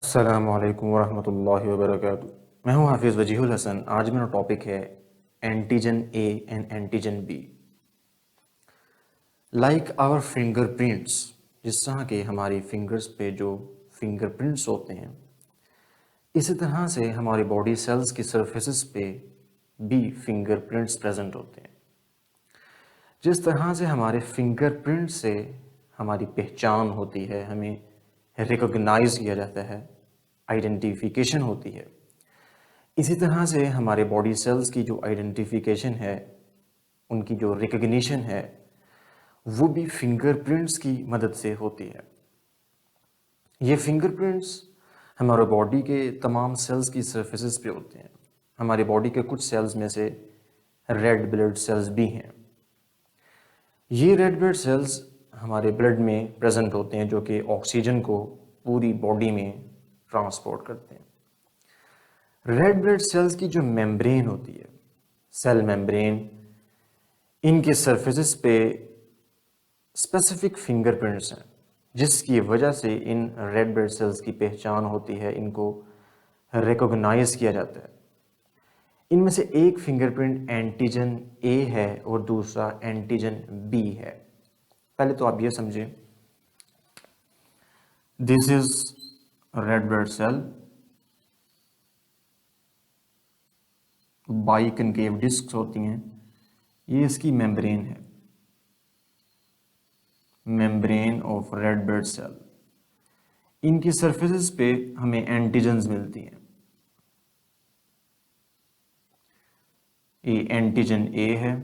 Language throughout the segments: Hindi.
अस्सलामु अलैकुम वरहमतुल्लाहि वबरकातुहू। मैं हूं हाफिज़ वजीहुल हसन। आज मेरा टॉपिक है antigen A and antigen B. Like our fingerprints, जिस तरह के हमारी फिंगर्स पे जो फिंगरप्रिंट्स होते हैं, इसी तरह से हमारे बॉडी सेल्स की सरफेसेस पे भी फिंगरप्रिंट्स प्रेजेंट होते हैं। जिस तरह से हमारे फिंगरप्रिंट से हमारी पहचान होती है, हमें रिकॉग्नाइज किया जाता है, आइडेंटिफिकेशन होती है, इसी तरह से हमारे बॉडी सेल्स की जो आइडेंटिफिकेशन है, उनकी जो रिकग्निशन है, वो भी फिंगरप्रिंट्स की मदद से होती है। ये फिंगरप्रिंट्स हमारे बॉडी के तमाम सेल्स की सरफेसेस पे होते हैं। हमारे बॉडी के कुछ सेल्स में से रेड ब्लड सेल्स भी हैं। ये रेड ब्लड सेल्स हमारे ब्लड में प्रेजेंट होते हैं, जो कि ऑक्सीजन को पूरी बॉडी में ट्रांसपोर्ट करते हैं। रेड ब्लड सेल्स की जो मेम्ब्रेन होती है, सेल मेम्ब्रेन, इनके सरफेसेस पे स्पेसिफिक फिंगरप्रिंट्स हैं, जिसकी वजह से इन रेड ब्लड सेल्स की पहचान होती है, इनको रिकॉग्नाइज किया जाता है। इनमें से एक फिंगरप्रिंट एंटीजन ए है और दूसरा एंटीजन बी है। पहले तो आप ये समझें, this is red blood cell, biconcave disc होती हैं, ये इसकी मेम्ब्रेन है, membrane of red blood cell. इनकी सरफेसेस पे हमें एंटीजन्स मिलती हैं। ये एंटीजन ए है,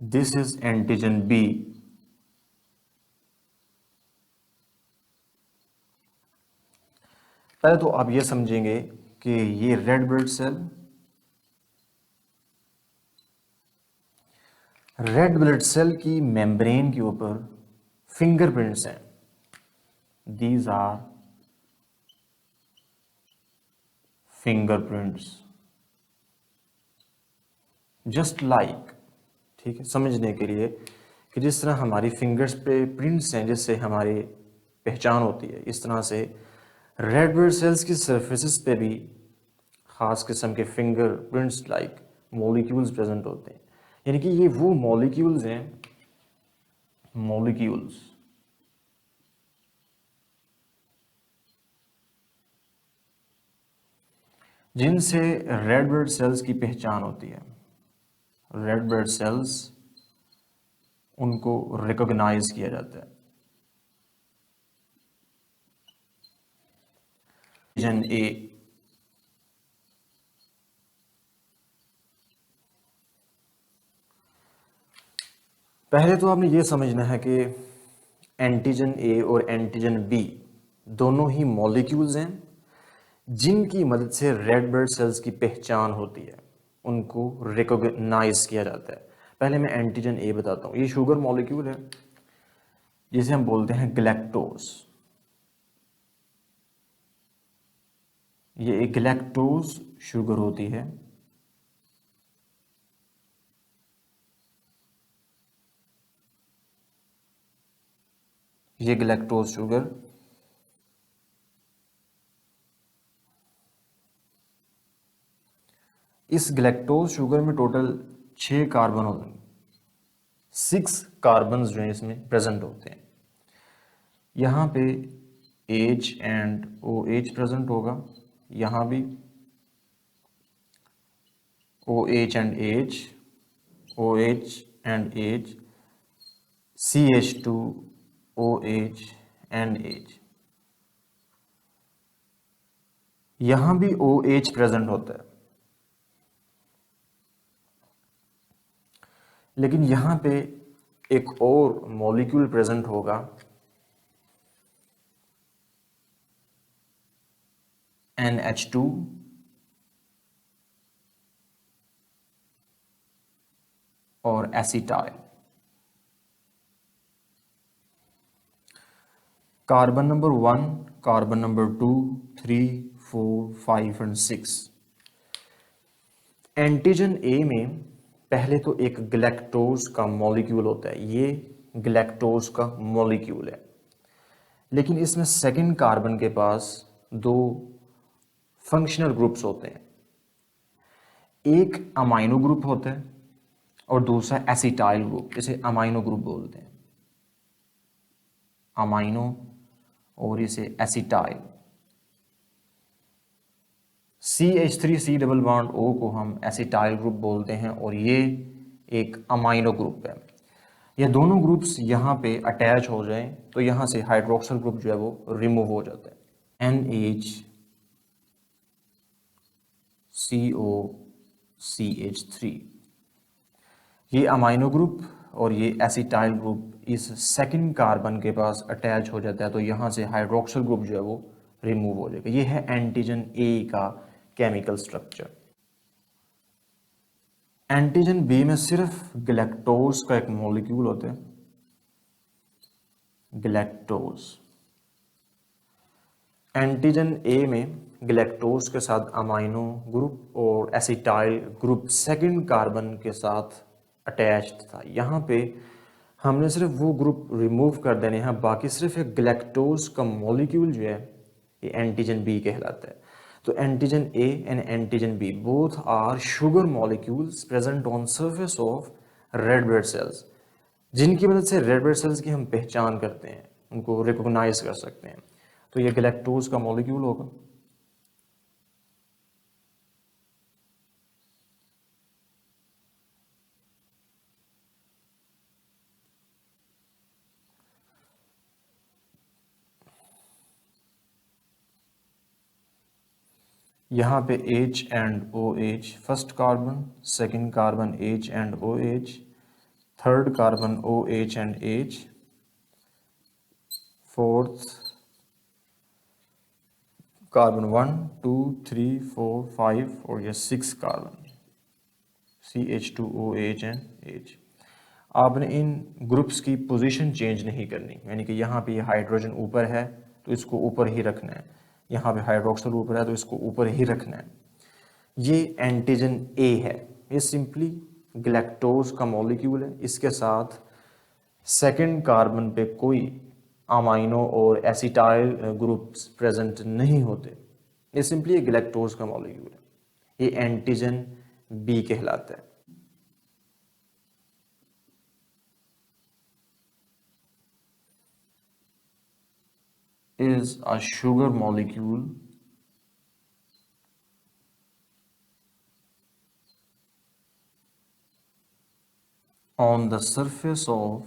दिस इज एंटीजन बी। पहले तो आप ये समझेंगे कि ये red blood cell, red blood cell की मेम्ब्रेन के ऊपर फिंगरप्रिंट्स हैं। These are fingerprints, just like, ठीक है, समझने के लिए कि जिस तरह हमारी फिंगर्स पे प्रिंट्स हैं जिससे हमारी पहचान होती है, इस तरह से रेड ब्लड सेल्स की सरफेसेस पे भी ख़ास किस्म के finger prints like molecules present होते हैं। यानी कि ये वो मॉलिक्यूल्स हैं, मॉलिक्यूल्स जिनसे रेड ब्लड सेल्स की पहचान होती है। रेड ब्लड सेल्स, उनको रिकॉग्नाइज किया जाता है। एंटीजन ए, पहले तो आपने ये समझना है कि एंटीजन ए और एंटीजन बी दोनों ही मॉलिक्यूल्स हैं जिनकी मदद से रेड ब्लड सेल्स की पहचान होती है, उनको रिकॉग्नाइज किया जाता है। पहले मैं एंटीजन ए बताता हूँ। ये शुगर मॉलिक्यूल है जिसे हम बोलते हैं ग्लैक्टोज। ये एक ग्लैक्टोज शुगर होती है। ये ग्लैक्टोज शुगर इस ग्लैक्टोज शुगर में टोटल 6 कार्बन होते हैं, 6 कार्बन जो हैं इसमें प्रेजेंट होते हैं। यहाँ पे H and O H present होगा, यहाँ भी O H and H, O H and H, CH2OH and H, यहाँ भी OH प्रेजेंट होता है। लेकिन यहाँ पे एक और मॉलिक्यूल प्रेजेंट होगा, NH2 और acetyl. Carbon number 1, carbon number 2, 3, 4, 5 and 6। Antigen ए में पहले तो एक ग्लैक्टोज का मॉलिक्यूल होता है। ये गैलेक्टोज का मॉलिक्यूल है, लेकिन इसमें सेकंड कार्बन के पास दो फंक्शनल ग्रुप्स होते हैं। एक अमाइनो ग्रुप होता है और दूसरा एसिटाइल ग्रुप, इसे अमाइनो ग्रुप बोलते हैं, अमाइनो, और इसे acetyl. CH3 double bond O को हम एसिटाइल ग्रुप बोलते हैं और ये एक अमाइनो ग्रुप है। ये दोनों ग्रुप्स यहाँ पे अटैच हो जाएं तो यहाँ से हाइड्रोक्सिल ग्रुप जो है वो रिमूव हो जाता है, NHCOCH3। ये अमाइनो ग्रुप और ये एसिटाइल ग्रुप इस सेकंड कार्बन के पास अटैच हो जाता है तो यहाँ से हाइड्रोक्सिल ग्रुप जो है वो रिमूव हो जाएगा। ये है एंटीजन ए का केमिकल स्ट्रक्चर। एंटीजन बी में सिर्फ गैलेक्टोज का एक मॉलिक्यूल होता है, गैलेक्टोज। एंटीजन ए में गैलेक्टोज के साथ अमाइनो ग्रुप और एसिटाइल ग्रुप सेकंड कार्बन के साथ अटैच्ड था। यहाँ पे हमने सिर्फ वो ग्रुप रिमूव कर देने हैं, बाकी सिर्फ एक गैलेक्टोज का मॉलिक्यूल जो है ये एंटीजन बी कहलाता है। तो antigen A and antigen B both are sugar molecules present on surface of red blood cells, जिनकी मदद से रेड ब्लड सेल्स की हम पहचान करते हैं, उनको रिकॉग्नाइज कर सकते हैं। तो ये गैलेक्टोज का मॉलिक्यूल होगा। यहाँ पे H and OH, first carbon, second carbon H and OH, third carbon OH and H, fourth carbon 1 2 3 4 5 और ये 6 कार्बन CH2OH एंड H। आपने इन ग्रुप्स की पोजीशन चेंज नहीं करनी, यानी कि यहाँ पे हाइड्रोजन ऊपर है तो इसको ऊपर ही रखना है, यहाँ पे हाइड्रोक्सिल ऊपर है तो इसको ऊपर ही रखना है। ये एंटीजन ए है, ये सिंपली गैलेक्टोज का मॉलिक्यूल है, इसके साथ सेकंड कार्बन पे कोई अमाइनो और एसिटाइल ग्रुप्स प्रेजेंट नहीं होते। ये सिंपली एक गैलेक्टोज का मॉलिक्यूल है। ये एंटीजन बी कहलाता है। is a sugar molecule on the surface of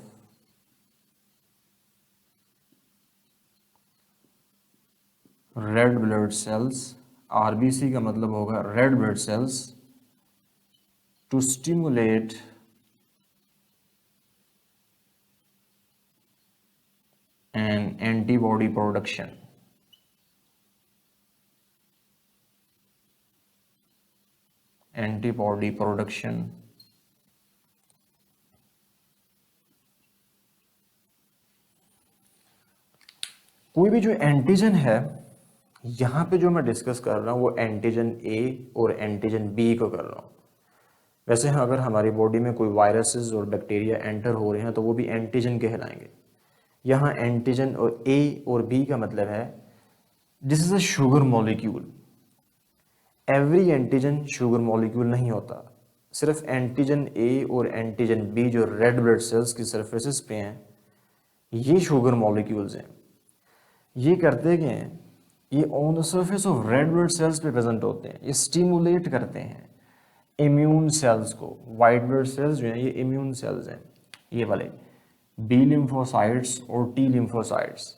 red blood cells, RBC का मतलब होगा red blood cells, to stimulate an antibody production. Antibody production कोई भी जो एंटीजन है, यहाँ पे जो मैं डिस्कस कर रहा हूँ वो एंटीजन ए और एंटीजन बी को कर रहा हूँ। वैसे अगर हमारी बॉडी में कोई वायरसेस और बैक्टीरिया एंटर हो रहे हैं तो वो भी एंटीजन कहलाएंगे। यहाँ एंटीजन और ए और बी का मतलब है this is a sugar molecule. Every antigen sugar molecule नहीं होता, सिर्फ एंटीजन ए और एंटीजन बी जो रेड ब्लड सेल्स की सरफेसेस पे हैं ये शुगर मॉलिक्यूल्स हैं। ये करते क्या हैं, ये on the surface of red blood sales पे प्रेजेंट होते हैं। ये स्टिमुलेट करते हैं इम्यून सेल्स को। वाइट ब्लड सेल्स जो हैं ये इम्यून सेल्स हैं, ये वाले बी लिम्फोसाइट्स और T lymphocytes.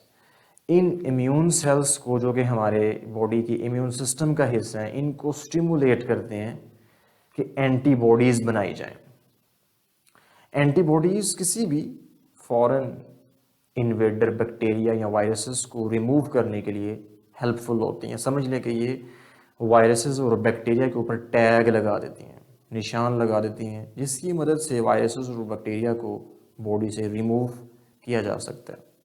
In immune cells को जो कि हमारे बॉडी की इम्यून सिस्टम का हिस्सा है, इनको स्टिमुलेट करते हैं कि एंटीबॉडीज बनाई जाएं। एंटीबॉडीज किसी भी फॉरेन इन्वेडर बैक्टीरिया या वायरसेस को रिमूव करने के लिए हेल्पफुल होती हैं। समझ लें कि ये वायरसेस और बैक्टीरिया के ऊपर टैग लगा देती हैं, निशान लगा देती हैं, जिसकी मदद से वायरसेस और बैक्टीरिया को बॉडी से रिमूव किया जा सकता है।